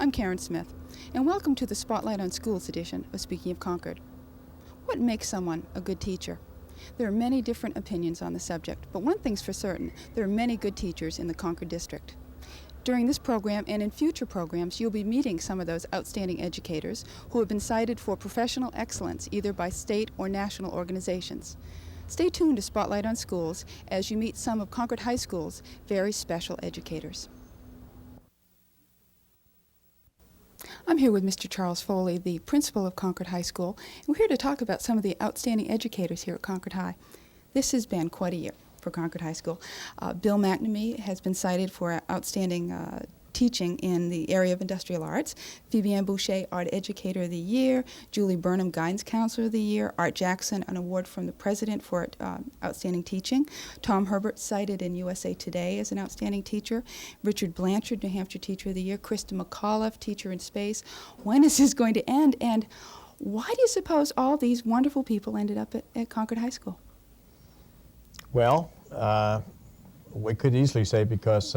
I'm Karen Smith, and welcome to the Spotlight on Schools edition of Speaking of Concord. What makes someone a good teacher? There are many different opinions on the subject, but one thing's for certain, there are many good teachers in the Concord district. During this program and in future programs, you'll be meeting some of those outstanding educators who have been cited for professional excellence either by state or national organizations. Stay tuned to Spotlight on Schools as you meet some of Concord High School's very special educators. I'm here with Mr. Charles Foley, the principal of Concord High School, and we're here to talk about some of the outstanding educators here at Concord High. This has been quite a year for Concord High School. Bill McNamee has been cited for outstanding teaching in the area of industrial arts. Phoebe Ann Boucher, Art Educator of the Year. Julie Burnham, Guidance Counselor of the Year. Art Jackson, an award from the President for outstanding teaching. Tom Herbert, cited in USA Today as an outstanding teacher. Richard Blanchard, New Hampshire Teacher of the Year. Christa McAuliffe, Teacher in Space. When is this going to end? And why do you suppose all these wonderful people ended up at Concord High School? Well, we could easily say because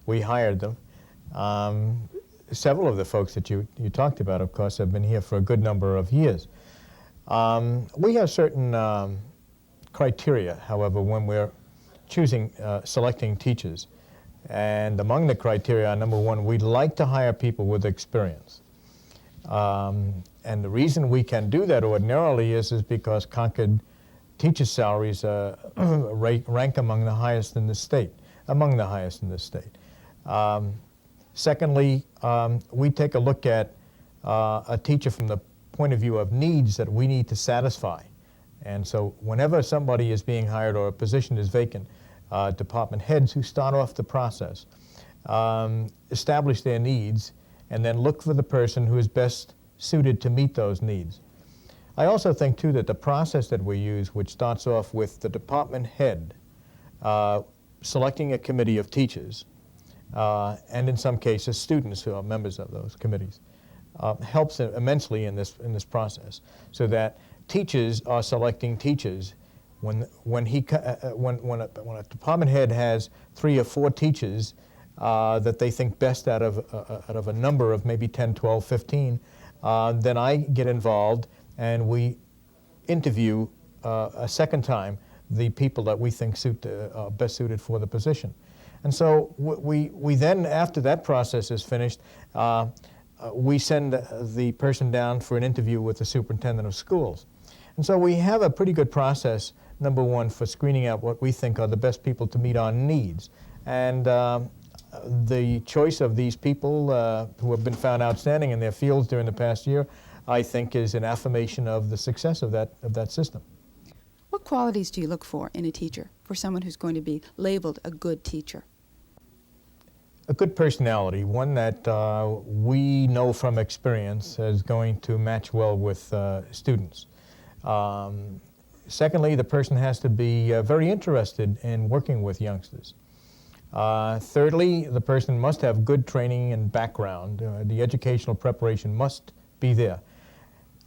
we hired them. Several of the folks that you talked about, of course, have been here for a good number of years. We have certain criteria, however, when we're selecting teachers. And among the criteria, number one, we'd like to hire people with experience. And the reason we can do that ordinarily is because Concord teachers' salaries rank among the highest in the state, Secondly, we take a look at a teacher from the point of view of needs that we need to satisfy. And so whenever somebody is being hired or a position is vacant, department heads who start off the process establish their needs and then look for the person who is best suited to meet those needs. I also think, too, that the process that we use, which starts off with the department head selecting a committee of teachers, and in some cases students who are members of those committees, helps immensely in this process, so that teachers are selecting teachers. When a department head has 3 or 4 teachers that they think best out of a number of maybe 10, 12, 15, then I get involved and we interview a second time the people that we think are best suited for the position. And so we then, after that process is finished, we send the person down for an interview with the superintendent of schools. And so we have a pretty good process, number one, for screening out what we think are the best people to meet our needs. And the choice of these people who have been found outstanding in their fields during the past year, I think, is an affirmation of the success of that system. What qualities do you look for in a teacher, for someone who's going to be labeled a good teacher? A good personality, one that we know from experience is going to match well with students. Secondly, the person has to be very interested in working with youngsters. Thirdly, the person must have good training and background. The educational preparation must be there.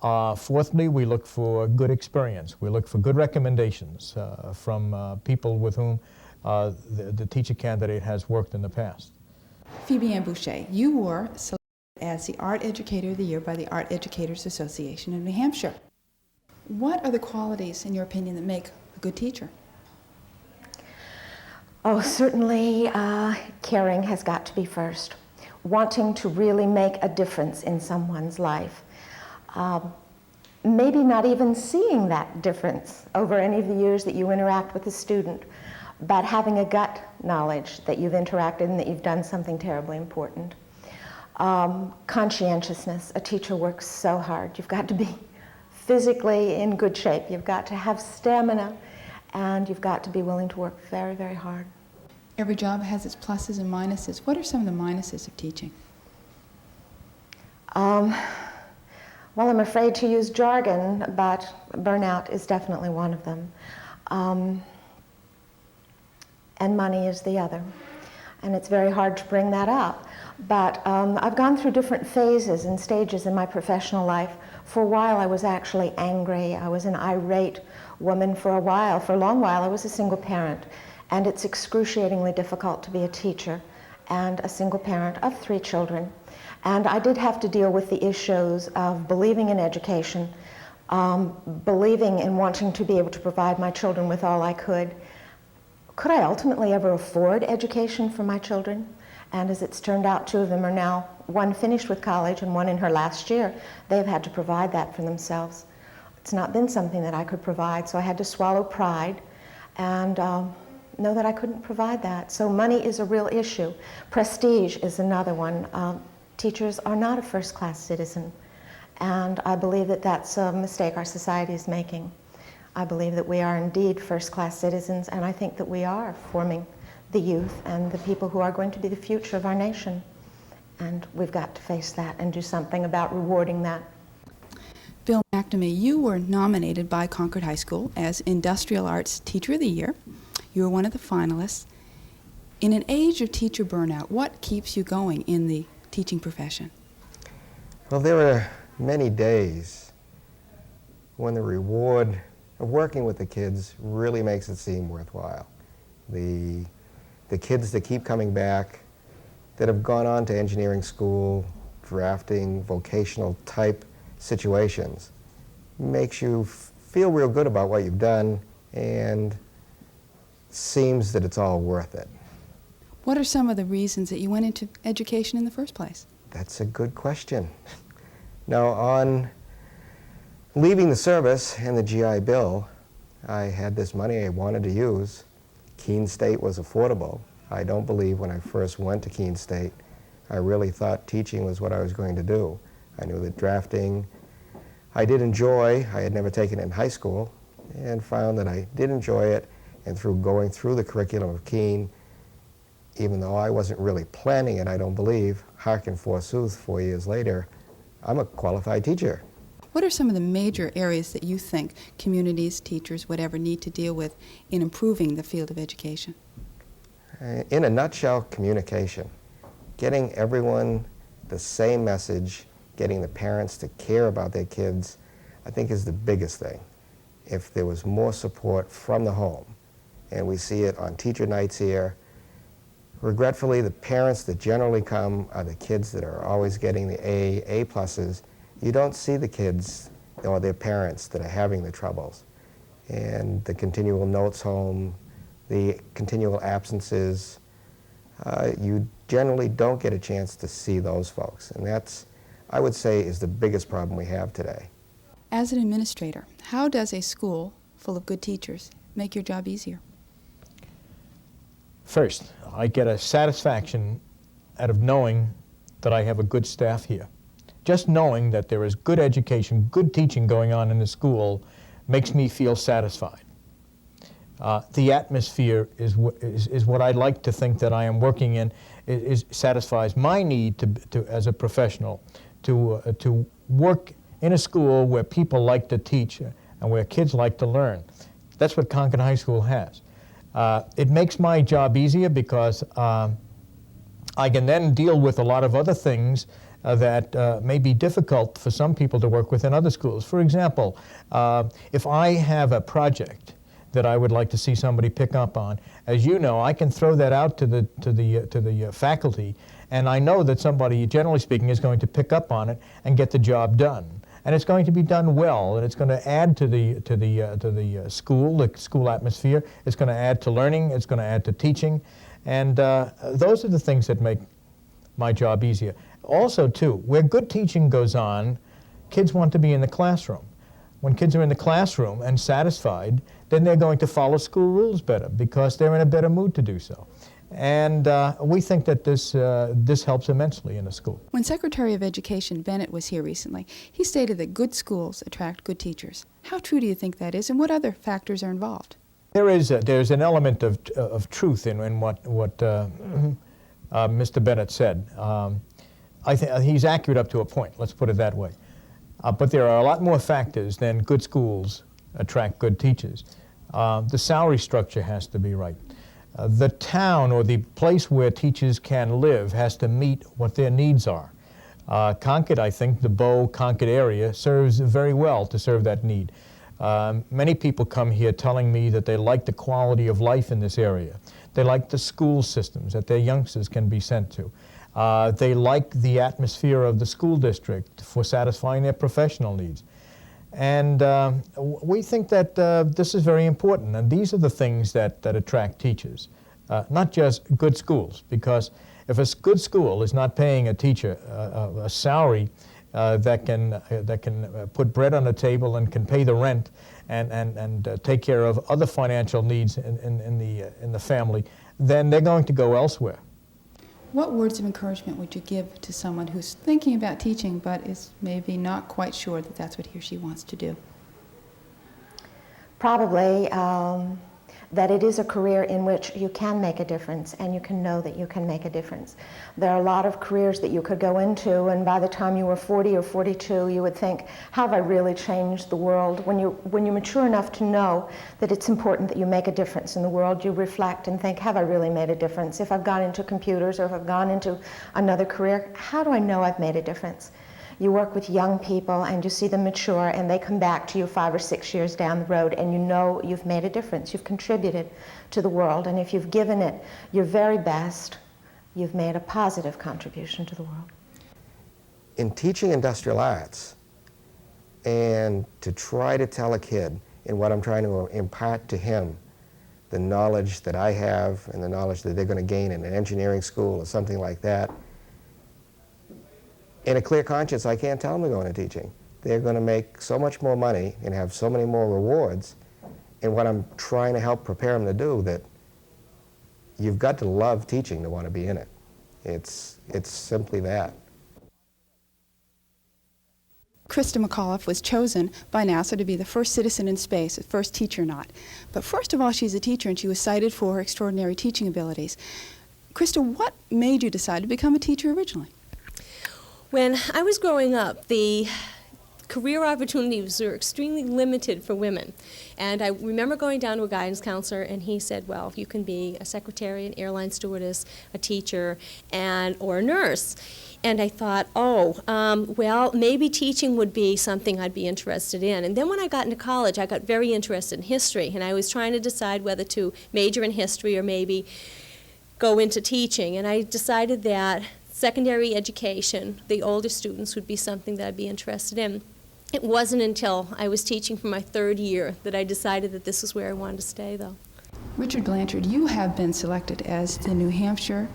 Fourthly, we look for good experience. We look for good recommendations from people with whom the teacher candidate has worked in the past. Phoebe Ann Boucher, you were selected as the Art Educator of the Year by the Art Educators Association in New Hampshire. What are the qualities, in your opinion, that make a good teacher? Oh, certainly caring has got to be first. Wanting to really make a difference in someone's life. Maybe not even seeing that difference over any of the years that you interact with a student, but having a gut knowledge that you've interacted and that you've done something terribly important. Conscientiousness. A teacher works so hard. You've got to be physically in good shape. You've got to have stamina, and you've got to be willing to work very, very hard. Every job has its pluses and minuses. What are some of the minuses of teaching? Well, I'm afraid to use jargon, but burnout is definitely one of them. And money is the other. And it's very hard to bring that up. But I've gone through different phases and stages in my professional life. For a while, I was actually angry. I was an irate woman for a while. For a long while, I was a single parent. And it's excruciatingly difficult to be a teacher and a single parent of 3 children. And I did have to deal with the issues of believing in education, believing in wanting to be able to provide my children with all I could. Could I ultimately ever afford education for my children? And as it's turned out, 2 of them are now, one finished with college and one in her last year. They've had to provide that for themselves. It's not been something that I could provide, so I had to swallow pride and know that I couldn't provide that. So money is a real issue. Prestige is another one. Teachers are not a first-class citizen, and I believe that that's a mistake our society is making. I believe that we are indeed first-class citizens, and I think that we are forming the youth and the people who are going to be the future of our nation. And we've got to face that and do something about rewarding that. Bill McNamee, you were nominated by Concord High School as Industrial Arts Teacher of the Year. You were one of the finalists. In an age of teacher burnout, what keeps you going in the teaching profession? Well, there are many days when the reward of working with the kids really makes it seem worthwhile. The kids that keep coming back, that have gone on to engineering school, drafting, vocational type situations, makes you feel real good about what you've done and seems that it's all worth it. What are some of the reasons that you went into education in the first place? That's a good question. Now, on leaving the service and the GI Bill, I had this money I wanted to use. Keene State was affordable. I don't believe when I first went to Keene State, I really thought teaching was what I was going to do. I knew that drafting, I did enjoy. I had never taken it in high school and found that I did enjoy it, and through going through the curriculum of Keene, even though I wasn't really planning it, I don't believe, hearken forsooth, 4 years later, I'm a qualified teacher. What are some of the major areas that you think communities, teachers, whatever, need to deal with in improving the field of education? In a nutshell, communication. Getting everyone the same message, getting the parents to care about their kids, I think is the biggest thing. If there was more support from the home, and we see it on teacher nights here, regretfully, the parents that generally come are the kids that are always getting the A pluses. You don't see the kids or their parents that are having the troubles. And the continual notes home, the continual absences, you generally don't get a chance to see those folks. And that's, I would say, is the biggest problem we have today. As an administrator, how does a school full of good teachers make your job easier? First, I get a satisfaction out of knowing that I have a good staff here. Just knowing that there is good education, good teaching going on in the school makes me feel satisfied. The atmosphere is what I like to think that I am working in, satisfies my need to as a professional to work in a school where people like to teach and where kids like to learn. That's what Concord High School has. It makes my job easier because I can then deal with a lot of other things that may be difficult for some people to work with in other schools. For example, if I have a project that I would like to see somebody pick up on, as you know, I can throw that out to the faculty, and I know that somebody, generally speaking, is going to pick up on it and get the job done. And it's going to be done well, and it's going to add to the school atmosphere. It's going to add to learning. It's going to add to teaching, and those are the things that make my job easier. Also, too, where good teaching goes on, kids want to be in the classroom. When kids are in the classroom and satisfied, then they're going to follow school rules better because they're in a better mood to do so. And we think that this helps immensely in a school. When Secretary of Education Bennett was here recently, he stated that good schools attract good teachers. How true do you think that is, and what other factors are involved? There's an element of truth in what Mr. Bennett said. I think he's accurate up to a point, let's put it that way. But there are a lot more factors than good schools attract good teachers. The salary structure has to be right. The town or the place where teachers can live has to meet what their needs are. Concord, I think, the Bow-Concord area serves very well to serve that need. Many people come here telling me that they like the quality of life in this area, They like the school systems that their youngsters can be sent to. They like the atmosphere of the school district for satisfying their professional needs. And we think that this is very important, and these are the things that attract teachers, not just good schools, because if a good school is not paying a teacher a salary that can put bread on the table and can pay the rent and take care of other financial needs in the family, then they're going to go elsewhere. What words of encouragement would you give to someone who's thinking about teaching but is maybe not quite sure that that's what he or she wants to do? Probably that it is a career in which you can make a difference, and you can know that you can make a difference. There are a lot of careers that you could go into, and by the time you were 40 or 42, you would think, have I really changed the world? When you mature enough to know that it's important that you make a difference in the world, you reflect and think, have I really made a difference? If I've gone into computers or if I've gone into another career, how do I know I've made a difference? You work with young people and you see them mature, and they come back to you 5 or 6 years down the road, and you know you've made a difference. You've contributed to the world, and if you've given it your very best, you've made a positive contribution to the world. In teaching industrial arts, and to try to tell a kid in what I'm trying to impart to him, the knowledge that I have and the knowledge that they're going to gain in an engineering school or something like that, in a clear conscience, I can't tell them to go into teaching. They're going to make so much more money and have so many more rewards in what I'm trying to help prepare them to do, that you've got to love teaching to want to be in it. It's simply that. Christa McAuliffe was chosen by NASA to be the first citizen in space, the first teacher not. But first of all, she's a teacher, and she was cited for her extraordinary teaching abilities. Christa, what made you decide to become a teacher originally? When I was growing up, the career opportunities were extremely limited for women. And I remember going down to a guidance counselor, and he said, well, you can be a secretary, an airline stewardess, a teacher, or a nurse. And I thought, well, maybe teaching would be something I'd be interested in. And then when I got into college, I got very interested in history, and I was trying to decide whether to major in history or maybe go into teaching. And I decided that secondary education, the older students, would be something that I'd be interested in. It wasn't until I was teaching for my 3rd year that I decided that this was where I wanted to stay, though. Richard Blanchard, you have been selected as the New Hampshire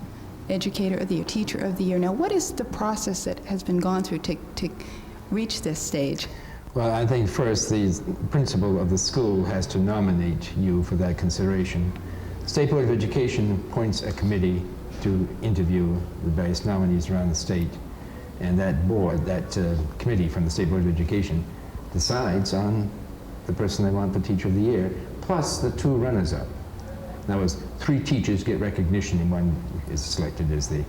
Educator of the Year, Teacher of the Year. Now, what is the process that has been gone through to reach this stage? Well, I think first the principal of the school has to nominate you for that consideration. State Board of Education appoints a committee to interview the various nominees around the state, and that board, that committee from the State Board of Education decides on the person they want for Teacher of the Year, plus the 2 runners-up. In other words, 3 teachers get recognition and 1 is selected as the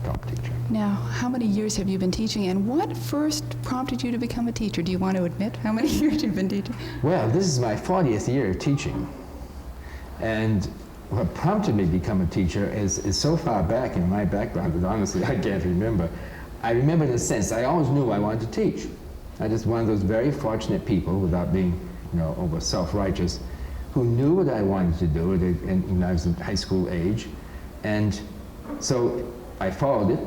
top teacher. Now, how many years have you been teaching, and what first prompted you to become a teacher? Do you want to admit how many years you've been teaching? Well, this is my 40th year of teaching, and what prompted me to become a teacher is so far back in my background that honestly I can't remember. I remember in a sense, I always knew I wanted to teach. I just one of those very fortunate people, without being, over self-righteous, who knew what I wanted to do when I was at high school age. And so I followed it,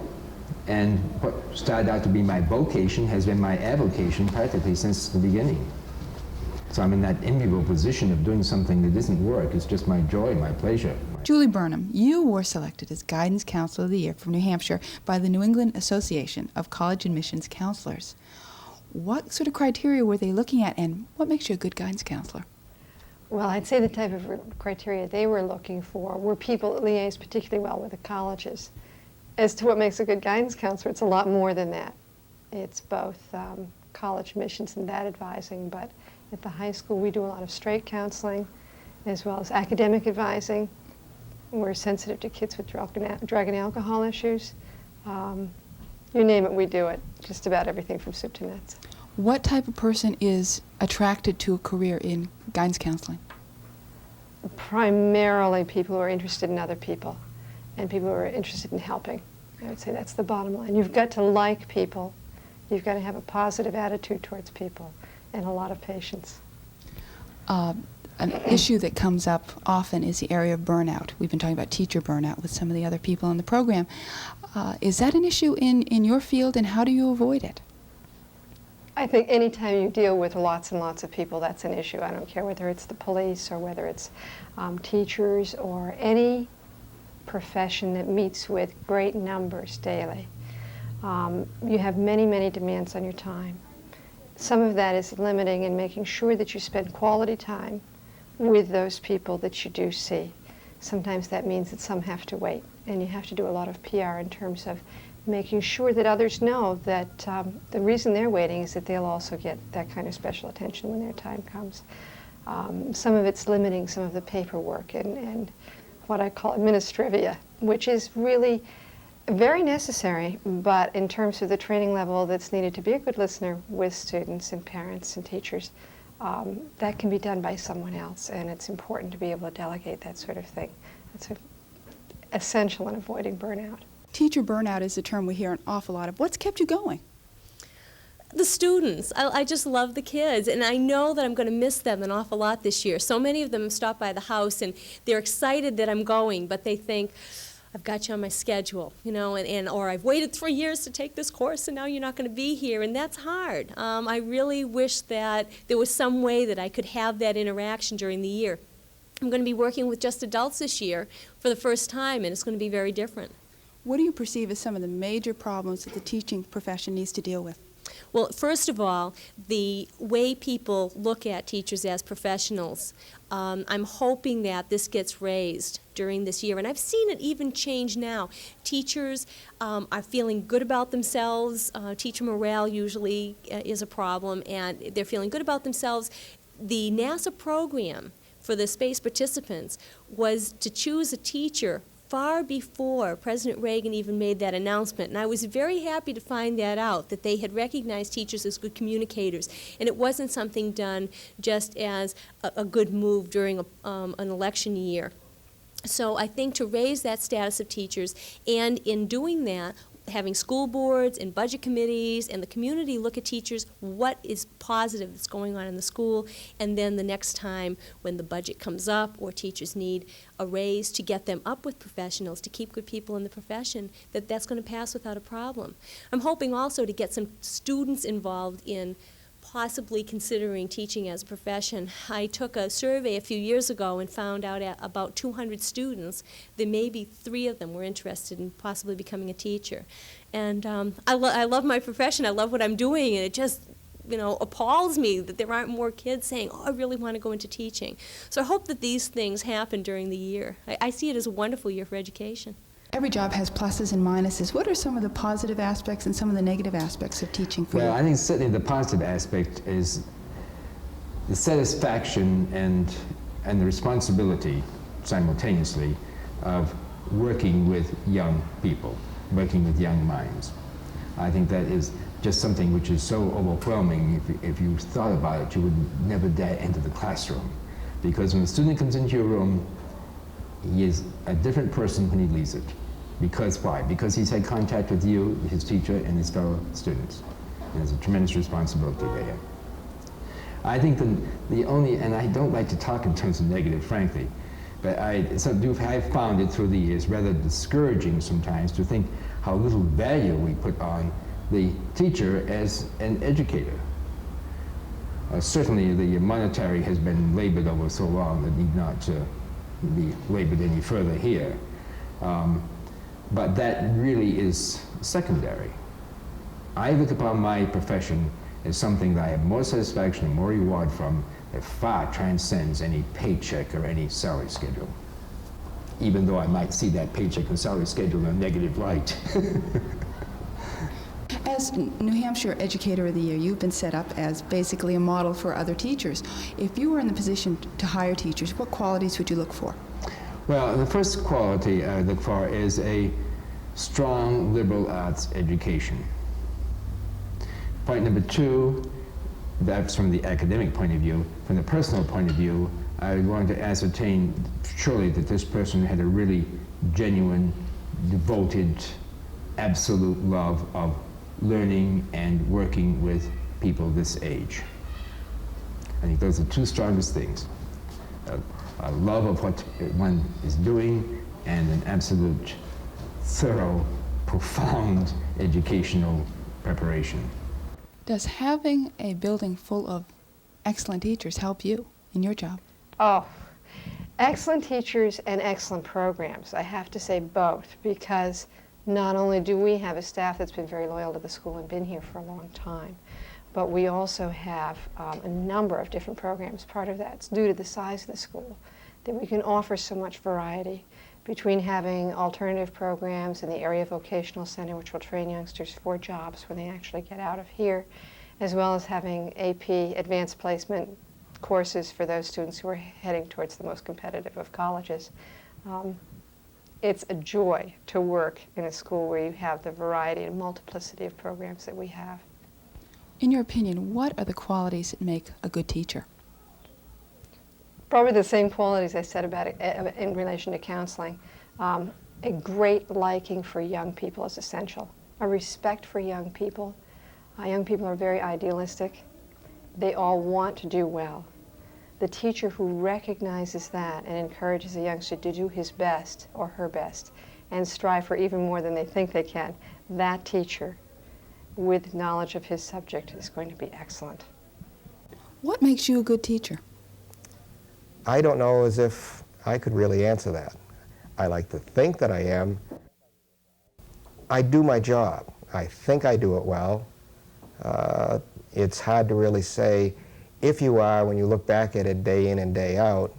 and what started out to be my vocation has been my avocation practically since the beginning. So I'm in that enviable position of doing something that isn't work. It's just my joy, my pleasure. Julie Burnham, you were selected as Guidance Counselor of the Year from New Hampshire by the New England Association of College Admissions Counselors. What sort of criteria were they looking at, and what makes you a good guidance counselor? Well, I'd say the type of criteria they were looking for were people that liaise particularly well with the colleges. As to what makes a good guidance counselor, it's a lot more than that. It's both college admissions and that advising, but at the high school we do a lot of straight counseling as well as academic advising. We're sensitive to kids with drug and alcohol issues. You name it, we do it. Just about everything from soup to nuts. What type of person is attracted to a career in guidance counseling? Primarily people who are interested in other people and people who are interested in helping. I would say that's the bottom line. You've got to like people. You've got to have a positive attitude towards people and a lot of patience. An issue that comes up often is the area of burnout. We've been talking about teacher burnout with some of the other people in the program. Is that an issue in your field, and how do you avoid it? I think anytime you deal with lots and lots of people, that's an issue. I don't care whether it's the police or whether it's teachers or any profession that meets with great numbers daily. You have many, many demands on your time. Some of that is limiting and making sure that you spend quality time with those people that you do see. Sometimes that means that some have to wait, and you have to do a lot of PR in terms of making sure that others know that the reason they're waiting is that they'll also get that kind of special attention when their time comes. Some of it's limiting some of the paperwork and what I call administrivia, which is really very necessary, but in terms of the training level that's needed to be a good listener with students and parents and teachers, that can be done by someone else, and it's important to be able to delegate that sort of thing. That's essential in avoiding burnout. Teacher burnout is a term we hear an awful lot of. What's kept you going? The students. I just love the kids, and I know that I'm going to miss them an awful lot this year. So many of them stop by the house, and they're excited that I'm going, but they think, I've got you on my schedule, you know, or I've waited 3 years to take this course, and now you're not going to be here, and that's hard. I really wish that there was some way that I could have that interaction during the year. I'm going to be working with just adults this year for the first time, and it's going to be very different. What do you perceive as some of the major problems that the teaching profession needs to deal with? Well, first of all, the way people look at teachers as professionals. I'm hoping that this gets raised during this year, and I've seen it even change now. Teachers are feeling good about themselves. Teacher morale usually is a problem, and they're feeling good about themselves. The NASA program for the space participants was to choose a teacher far before President Reagan even made that announcement. And I was very happy to find that out, that they had recognized teachers as good communicators. And it wasn't something done just as a good move during an election year. So I think to raise that status of teachers, and in doing that, having school boards and budget committees and the community look at teachers, what is positive that's going on in the school, and then the next time when the budget comes up or teachers need a raise, to get them up with professionals, to keep good people in the profession, that's going to pass without a problem. I'm hoping also to get some students involved in possibly considering teaching as a profession. I took a survey a few years ago and found out at about 200 students that maybe 3 of them were interested in possibly becoming a teacher. And I love my profession, I love what I'm doing, and it just appalls me that there aren't more kids saying, oh, I really want to go into teaching. So I hope that these things happen during the year. I see it as a wonderful year for education. Every job has pluses and minuses. What are some of the positive aspects and some of the negative aspects of teaching for you? Well, I think certainly the positive aspect is the satisfaction and the responsibility simultaneously of working with young people, working with young minds. I think that is just something which is so overwhelming. If you thought about it, you would never dare enter the classroom. Because when a student comes into your room, he is a different person when he leaves it. Because why? Because he's had contact with you, his teacher, and his fellow students. And there's a tremendous responsibility there. I think the only, and I don't like to talk in terms of negative, frankly, but I've found it through the years rather discouraging sometimes to think how little value we put on the teacher as an educator. Certainly the monetary has been labored over so long that need not be labored any further here. But that really is secondary. I look upon my profession as something that I have more satisfaction and more reward from that far transcends any paycheck or any salary schedule, even though I might see that paycheck and salary schedule in a negative light. As New Hampshire Educator of the Year, you've been set up as basically a model for other teachers. If you were in the position to hire teachers, what qualities would you look for? Well, the first quality I look for is a strong liberal arts education. Point number 2, that's from the academic point of view. From the personal point of view, I want to ascertain surely that this person had a really genuine, devoted, absolute love of learning and working with people this age. I think those are 2 strongest things. a love of what one is doing, and an absolute, thorough, profound educational preparation. Does having a building full of excellent teachers help you in your job? Oh, excellent teachers and excellent programs. I have to say both, because not only do we have a staff that's been very loyal to the school and been here for a long time, but we also have a number of different programs. Part of that's due to the size of the school, that we can offer so much variety between having alternative programs in the area vocational center, which will train youngsters for jobs when they actually get out of here, as well as having AP advanced placement courses for those students who are heading towards the most competitive of colleges. It's a joy to work in a school where you have the variety and multiplicity of programs that we have. In your opinion, what are the qualities that make a good teacher? Probably the same qualities I said about it in relation to counseling. A great liking for young people is essential. A respect for young people. Young people are very idealistic. They all want to do well. The teacher who recognizes that and encourages a youngster to do his best or her best and strive for even more than they think they can, that teacher with knowledge of his subject is going to be excellent. What makes you a good teacher? I don't know as if I could really answer that. I like to think that I am. I do my job. I think I do it well. It's hard to really say if you are when you look back at it day in and day out,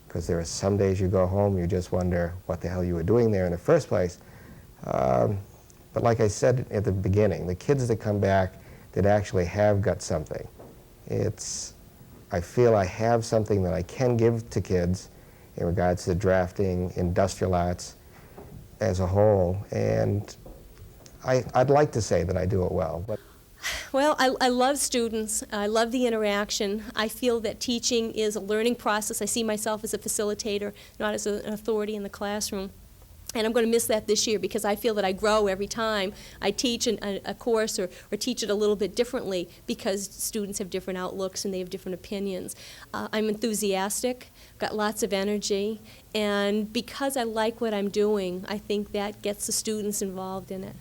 because there are some days you go home, you just wonder what the hell you were doing there in the first place. But like I said at the beginning, the kids that come back that actually have got something, I feel I have something that I can give to kids in regards to drafting, industrial arts as a whole, and I'd like to say that I do it well. But Well, I love students. I love the interaction. I feel that teaching is a learning process. I see myself as a facilitator, not as an authority in the classroom. And I'm going to miss that this year because I feel that I grow every time I teach a course or teach it a little bit differently because students have different outlooks and they have different opinions. I'm enthusiastic, got lots of energy, and because I like what I'm doing, I think that gets the students involved in it.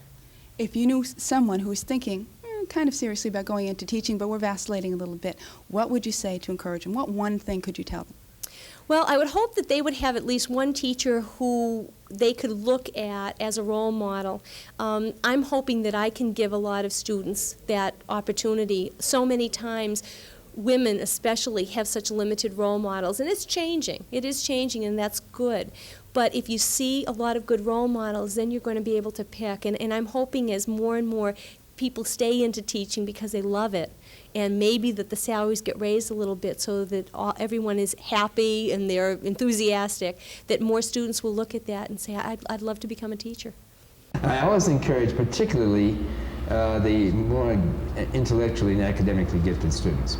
If you knew someone who was thinking kind of seriously about going into teaching, but we're vacillating a little bit, what would you say to encourage them? What one thing could you tell them? Well, I would hope that they would have at least one teacher who they could look at as a role model. I'm hoping that I can give a lot of students that opportunity. So many times, women especially have such limited role models, and it's changing. It is changing, and that's good. But if you see a lot of good role models, then you're going to be able to pick. And I'm hoping as more and more people stay into teaching because they love it, and maybe that the salaries get raised a little bit so that everyone is happy and they're enthusiastic, that more students will look at that and say, I'd love to become a teacher. I always encourage particularly the more intellectually and academically gifted students.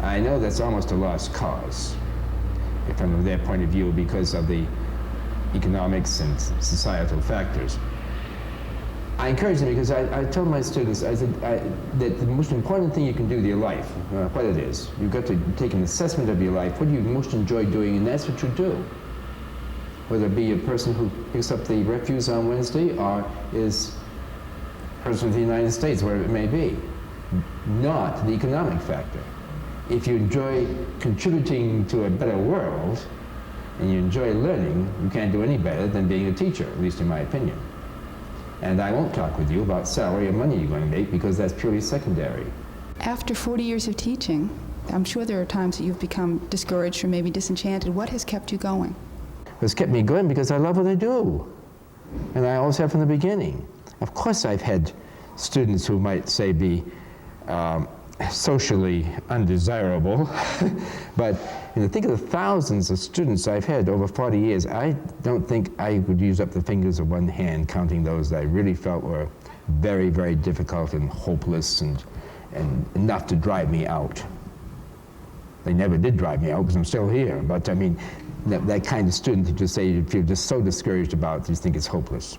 I know that's almost a lost cause from their point of view because of the economics and societal factors. I encourage them because I told my students, I said that the most important thing you can do with your life, what it is, you've got to take an assessment of your life. What do you most enjoy doing? And that's what you do. Whether it be a person who picks up the refuse on Wednesday or is a person of the United States, wherever it may be. Not the economic factor. If you enjoy contributing to a better world and you enjoy learning, you can't do any better than being a teacher, at least in my opinion. And I won't talk with you about salary or money you're going to make because that's purely secondary. After 40 years of teaching, I'm sure there are times that you've become discouraged or maybe disenchanted. What has kept you going? It's kept me going because I love what I do. And I always have from the beginning. Of course I've had students who might say be socially undesirable, but think of the thousands of students I've had over 40 years. I don't think I could use up the fingers of one hand counting those that I really felt were very, very difficult and hopeless and enough to drive me out. They never did drive me out because I'm still here, but I mean, that kind of student that you say you feel just so discouraged about, you think it's hopeless.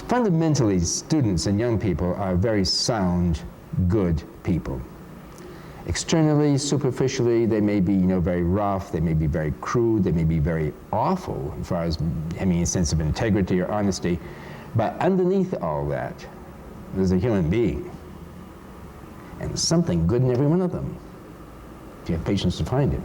Fundamentally, students and young people are very sound, good people. Externally, superficially, they may be, very rough, they may be very crude, they may be very awful as far as having a sense of integrity or honesty, but underneath all that, there's a human being, and there's something good in every one of them, if you have patience to find it.